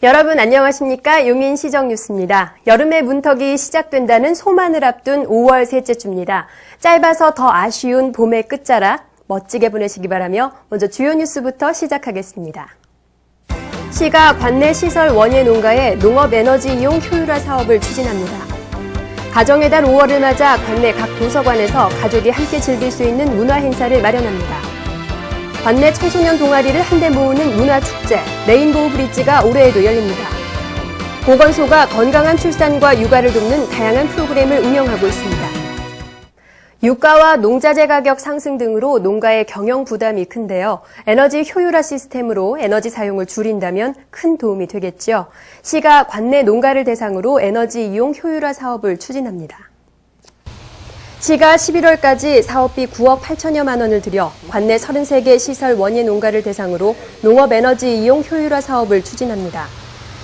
여러분 안녕하십니까? 용인시정뉴스입니다. 여름의 문턱이 시작된다는 소만을 앞둔 5월 셋째 주입니다. 짧아서 더 아쉬운 봄의 끝자락 멋지게 보내시기 바라며 먼저 주요 뉴스부터 시작하겠습니다. 시가 관내 시설 원예 농가의 농업 에너지 이용 효율화 사업을 추진합니다. 가정의 달 5월을 맞아 관내 각 도서관에서 가족이 함께 즐길 수 있는 문화 행사를 마련합니다. 관내 청소년 동아리를 한데 모으는 문화축제 레인보우 브릿지가 올해에도 열립니다. 보건소가 건강한 출산과 육아를 돕는 다양한 프로그램을 운영하고 있습니다. 유가와 농자재 가격 상승 등으로 농가의 경영 부담이 큰데요. 에너지 효율화 시스템으로 에너지 사용을 줄인다면 큰 도움이 되겠죠. 시가 관내 농가를 대상으로 에너지 이용 효율화 사업을 추진합니다. 시가 11월까지 사업비 9억 8천여만 원을 들여 관내 33개 시설 원예 농가를 대상으로 농업 에너지 이용 효율화 사업을 추진합니다.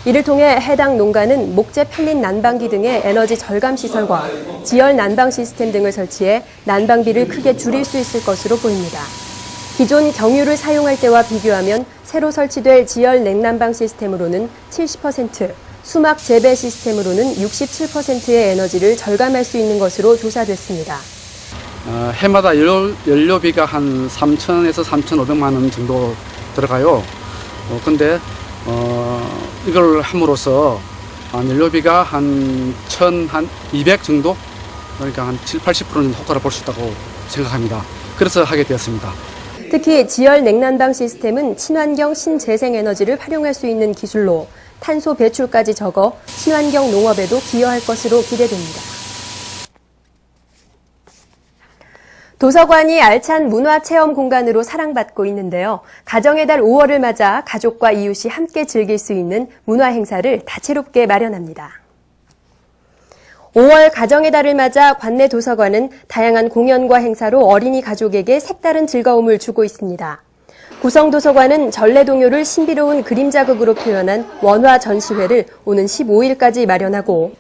이를 통해 해당 농가는 목재 펠릿 난방기 등의 에너지 절감 시설과 지열 난방 시스템 등을 설치해 난방비를 크게 줄일 수 있을 것으로 보입니다. 기존 경유를 사용할 때와 비교하면 새로 설치될 지열 냉난방 시스템으로는 70%, 수막 재배 시스템으로는 67%의 에너지를 절감할 수 있는 것으로 조사됐습니다. 해마다 연료비가 한 3,000에서 3,500만 원 정도 들어가요. 근데 이걸 함으로써 연료비가 한 1,200 정도, 그러니까 한 70-80% 정도 효과를 볼 수 있다고 생각합니다. 그래서 하게 되었습니다. 특히 지열 냉난방 시스템은 친환경 신재생에너지를 활용할 수 있는 기술로 탄소 배출까지 적어 친환경 농업에도 기여할 것으로 기대됩니다. 도서관이 알찬 문화체험 공간으로 사랑받고 있는데요. 가정의 달 5월을 맞아 가족과 이웃이 함께 즐길 수 있는 문화 행사를 다채롭게 마련합니다. 5월 가정의 달을 맞아 관내 도서관은 다양한 공연과 행사로 어린이 가족에게 색다른 즐거움을 주고 있습니다. 구성도서관은 전래동요를 신비로운 그림 자극으로 표현한 원화 전시회를 오는 15일까지 마련하고,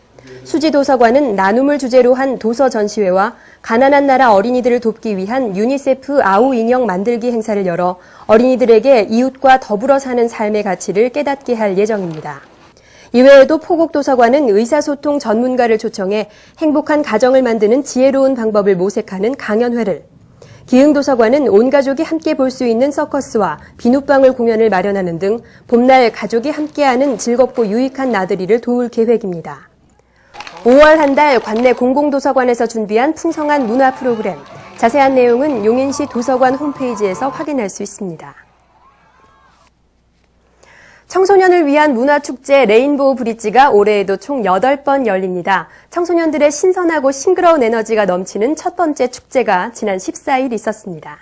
수지도서관은 나눔을 주제로 한 도서 전시회와 가난한 나라 어린이들을 돕기 위한 유니세프 아우 인형 만들기 행사를 열어 어린이들에게 이웃과 더불어 사는 삶의 가치를 깨닫게 할 예정입니다. 이외에도 포곡도서관은 의사소통 전문가를 초청해 행복한 가정을 만드는 지혜로운 방법을 모색하는 강연회를, 기흥도서관은 온 가족이 함께 볼 수 있는 서커스와 비눗방울 공연을 마련하는 등 봄날 가족이 함께하는 즐겁고 유익한 나들이를 도울 계획입니다. 5월 한 달 관내 공공도서관에서 준비한 풍성한 문화 프로그램, 자세한 내용은 용인시 도서관 홈페이지에서 확인할 수 있습니다. 청소년을 위한 문화축제 레인보우 브릿지가 올해에도 총 8번 열립니다. 청소년들의 신선하고 싱그러운 에너지가 넘치는 첫 번째 축제가 지난 14일 있었습니다.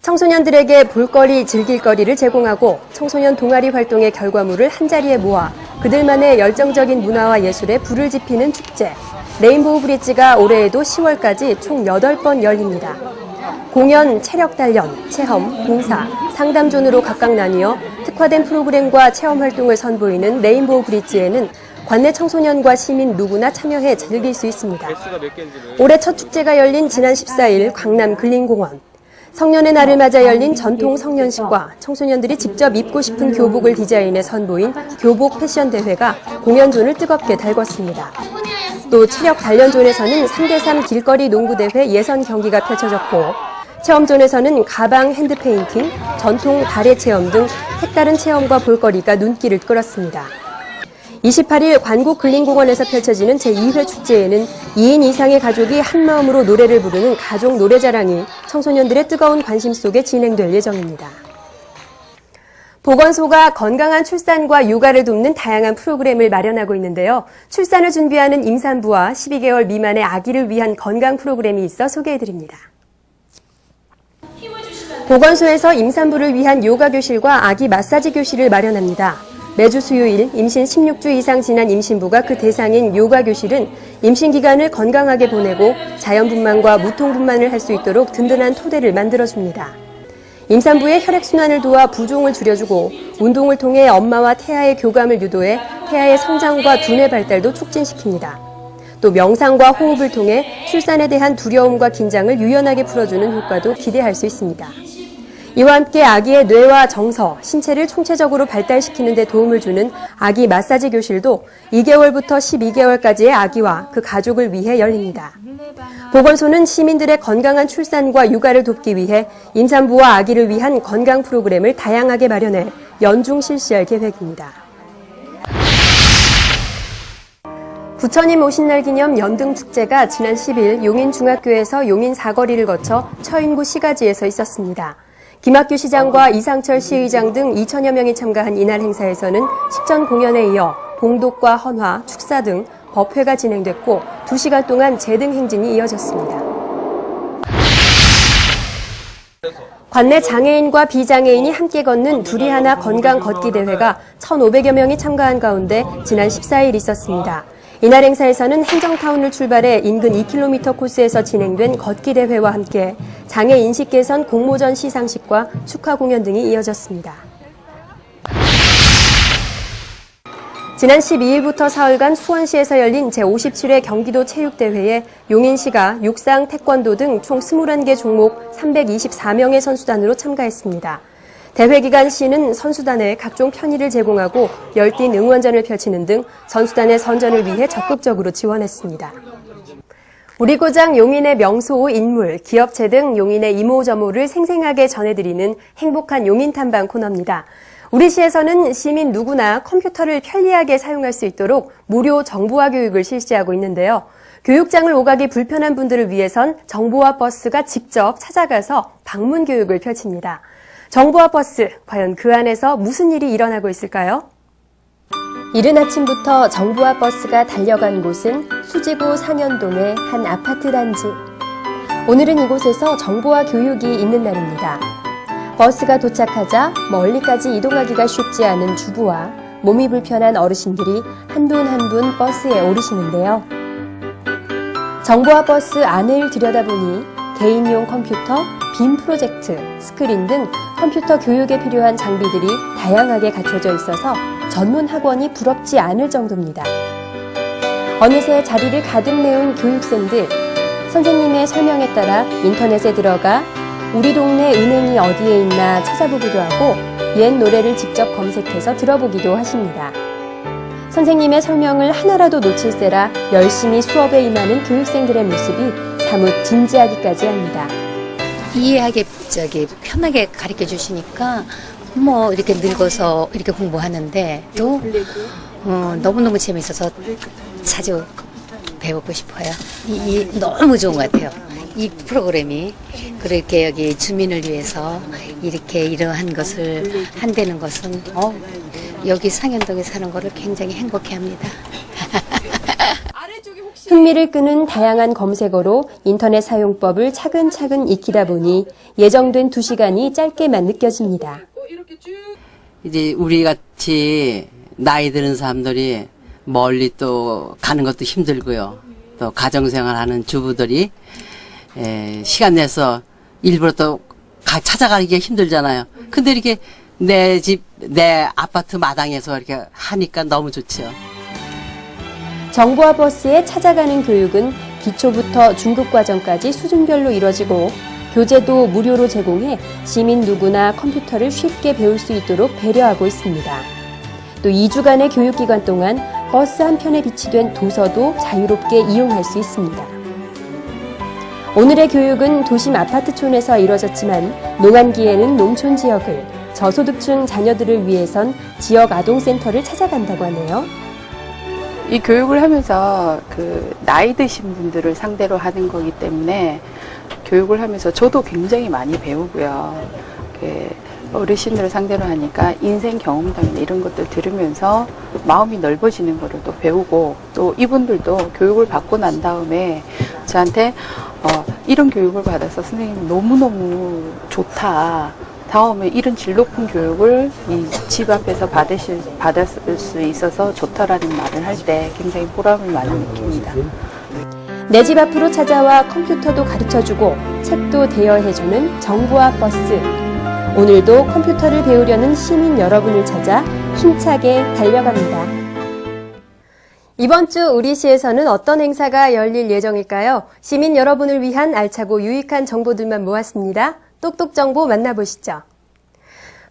청소년들에게 볼거리, 즐길거리를 제공하고 청소년 동아리 활동의 결과물을 한자리에 모아 그들만의 열정적인 문화와 예술에 불을 지피는 축제, 레인보우 브릿지가 올해에도 10월까지 총 8번 열립니다. 공연, 체력 단련, 체험, 봉사, 상담존으로 각각 나뉘어 특화된 프로그램과 체험 활동을 선보이는 레인보우 브릿지에는 관내 청소년과 시민 누구나 참여해 즐길 수 있습니다. 올해 첫 축제가 열린 지난 14일 강남 근린공원. 성년의 날을 맞아 열린 전통 성년식과 청소년들이 직접 입고 싶은 교복을 디자인해 선보인 교복 패션 대회가 공연존을 뜨겁게 달궜습니다. 또 체력 단련존에서는 3대3 길거리 농구대회 예선 경기가 펼쳐졌고, 체험존에서는 가방 핸드페인팅, 전통 발레 체험 등 색다른 체험과 볼거리가 눈길을 끌었습니다. 28일 관곡 근린공원에서 펼쳐지는 제2회 축제에는 2인 이상의 가족이 한마음으로 노래를 부르는 가족 노래자랑이 청소년들의 뜨거운 관심 속에 진행될 예정입니다. 보건소가 건강한 출산과 육아를 돕는 다양한 프로그램을 마련하고 있는데요. 출산을 준비하는 임산부와 12개월 미만의 아기를 위한 건강 프로그램이 있어 소개해드립니다. 보건소에서 임산부를 위한 요가 교실과 아기 마사지 교실을 마련합니다. 매주 수요일 임신 16주 이상 지난 임신부가 그 대상인 요가 교실은 임신 기간을 건강하게 보내고 자연분만과 무통분만을 할 수 있도록 든든한 토대를 만들어줍니다. 임산부의 혈액순환을 도와 부종을 줄여주고 운동을 통해 엄마와 태아의 교감을 유도해 태아의 성장과 두뇌 발달도 촉진시킵니다. 또 명상과 호흡을 통해 출산에 대한 두려움과 긴장을 유연하게 풀어주는 효과도 기대할 수 있습니다. 이와 함께 아기의 뇌와 정서, 신체를 총체적으로 발달시키는 데 도움을 주는 아기 마사지 교실도 2개월부터 12개월까지의 아기와 그 가족을 위해 열립니다. 보건소는 시민들의 건강한 출산과 육아를 돕기 위해 임산부와 아기를 위한 건강 프로그램을 다양하게 마련해 연중 실시할 계획입니다. 부처님 오신 날 기념 연등축제가 지난 10일 용인중학교에서 용인 사거리를 거쳐 처인구 시가지에서 있었습니다. 김학규 시장과 이상철 시의장 등 2천여 명이 참가한 이날 행사에서는 식전 공연에 이어 봉독과 헌화, 축사 등 법회가 진행됐고 2시간 동안 제등 행진이 이어졌습니다. 관내 장애인과 비장애인이 함께 걷는 둘이 하나 건강 걷기 대회가 1,500여 명이 참가한 가운데 지난 14일 있었습니다. 이날 행사에서는 행정타운을 출발해 인근 2km 코스에서 진행된 걷기 대회와 함께 장애 인식 개선 공모전 시상식과 축하 공연 등이 이어졌습니다. 지난 12일부터 사흘간 수원시에서 열린 제57회 경기도 체육대회에 용인시가 육상, 태권도 등 총 21개 종목 324명의 선수단으로 참가했습니다. 대회 기간 시는 선수단에 각종 편의를 제공하고 열띤 응원전을 펼치는 등 선수단의 선전을 위해 적극적으로 지원했습니다. 우리 고장 용인의 명소 인물, 기업체 등 용인의 이모저모를 생생하게 전해드리는 행복한 용인 탐방 코너입니다. 우리 시에서는 시민 누구나 컴퓨터를 편리하게 사용할 수 있도록 무료 정보화 교육을 실시하고 있는데요. 교육장을 오가기 불편한 분들을 위해선 정보화 버스가 직접 찾아가서 방문 교육을 펼칩니다. 정보화 버스, 과연 그 안에서 무슨 일이 일어나고 있을까요? 이른 아침부터 정보화 버스가 달려간 곳은 수지구 상현동의 한 아파트 단지. 오늘은 이곳에서 정보화 교육이 있는 날입니다. 버스가 도착하자 멀리까지 이동하기가 쉽지 않은 주부와 몸이 불편한 어르신들이 한 분 한 분 버스에 오르시는데요. 정보화 버스 안을 들여다보니 개인용 컴퓨터, 빔 프로젝트, 스크린 등 컴퓨터 교육에 필요한 장비들이 다양하게 갖춰져 있어서 전문 학원이 부럽지 않을 정도입니다. 어느새 자리를 가득 메운 교육생들, 선생님의 설명에 따라 인터넷에 들어가 우리 동네 은행이 어디에 있나 찾아보기도 하고 옛 노래를 직접 검색해서 들어보기도 하십니다. 선생님의 설명을 하나라도 놓칠세라 열심히 수업에 임하는 교육생들의 모습이 사뭇 진지하기까지 합니다. 이해하기 편하게 가르쳐 주시니까 뭐 이렇게 늙어서 이렇게 공부하는데 또 너무너무 재밌어서 자주 배우고 싶어요. 너무 좋은 것 같아요. 이 프로그램이 그렇게 여기 주민을 위해서 이렇게 이러한 것을 한다는 것은 여기 상현동에 사는 거를 굉장히 행복해합니다. 흥미를 끄는 다양한 검색어로 인터넷 사용법을 차근차근 익히다 보니 예정된 2시간이 짧게만 느껴집니다. 이제 우리 같이 나이 드는 사람들이 멀리 또 가는 것도 힘들고요. 또 가정생활하는 주부들이 시간 내서 일부러 또 찾아가기가 힘들잖아요. 근데 이렇게 내 집, 내 아파트 마당에서 이렇게 하니까 너무 좋죠. 정보화 버스에 찾아가는 교육은 기초부터 중급 과정까지 수준별로 이뤄지고 교재도 무료로 제공해 시민 누구나 컴퓨터를 쉽게 배울 수 있도록 배려하고 있습니다. 또 2주간의 교육기간 동안 버스 한편에 비치된 도서도 자유롭게 이용할 수 있습니다. 오늘의 교육은 도심 아파트촌에서 이뤄졌지만 농한기에는 농촌 지역을, 저소득층 자녀들을 위해선 지역 아동센터를 찾아간다고 하네요. 이 교육을 하면서 나이 드신 분들을 상대로 하는 거기 때문에 교육을 하면서 저도 굉장히 많이 배우고요. 어르신들을 상대로 하니까 인생 경험담이나 이런 것들 들으면서 마음이 넓어지는 거를 또 배우고, 또 이분들도 교육을 받고 난 다음에 저한테 이런 교육을 받아서 선생님 너무너무 좋다. 다음에 이런 질 높은 교육을 이 집 앞에서 받을 수 있어서 좋다라는 말을 할 때 굉장히 보람을 많이 느낍니다. 내 집 앞으로 찾아와 컴퓨터도 가르쳐주고 책도 대여해주는 정보화 버스. 오늘도 컴퓨터를 배우려는 시민 여러분을 찾아 힘차게 달려갑니다. 이번 주 우리시에서는 어떤 행사가 열릴 예정일까요? 시민 여러분을 위한 알차고 유익한 정보들만 모았습니다. 똑똑 정보 만나보시죠.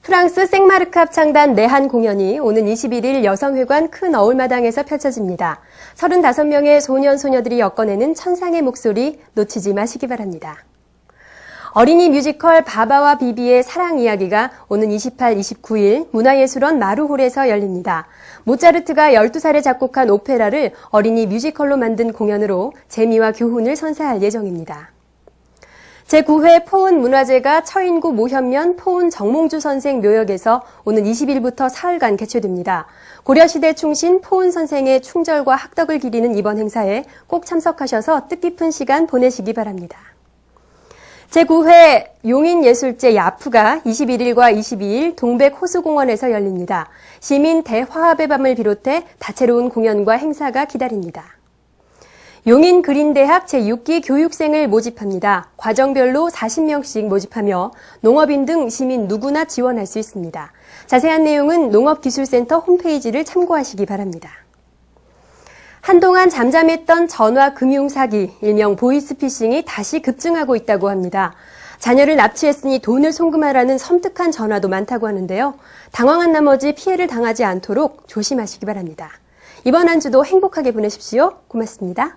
프랑스 생마르크 합창단 내한 공연이 오는 21일 여성회관 큰 어울마당에서 펼쳐집니다. 35명의 소년, 소녀들이 엮어내는 천상의 목소리 놓치지 마시기 바랍니다. 어린이 뮤지컬 바바와 비비의 사랑 이야기가 오는 28, 29일 문화예술원 마루홀에서 열립니다. 모차르트가 12살에 작곡한 오페라를 어린이 뮤지컬로 만든 공연으로 재미와 교훈을 선사할 예정입니다. 제9회 포은문화제가 처인구 모현면 포은 정몽주 선생 묘역에서 오는 20일부터 사흘간 개최됩니다. 고려시대 충신 포은 선생의 충절과 학덕을 기리는 이번 행사에 꼭 참석하셔서 뜻깊은 시간 보내시기 바랍니다. 제9회 용인예술제 야프가 21일과 22일 동백호수공원에서 열립니다. 시민 대화합의 밤을 비롯해 다채로운 공연과 행사가 기다립니다. 용인그린대학 제6기 교육생을 모집합니다. 과정별로 40명씩 모집하며 농업인 등 시민 누구나 지원할 수 있습니다. 자세한 내용은 농업기술센터 홈페이지를 참고하시기 바랍니다. 한동안 잠잠했던 전화 금융 사기, 일명 보이스피싱이 다시 급증하고 있다고 합니다. 자녀를 납치했으니 돈을 송금하라는 섬뜩한 전화도 많다고 하는데요. 당황한 나머지 피해를 당하지 않도록 조심하시기 바랍니다. 이번 한 주도 행복하게 보내십시오. 고맙습니다.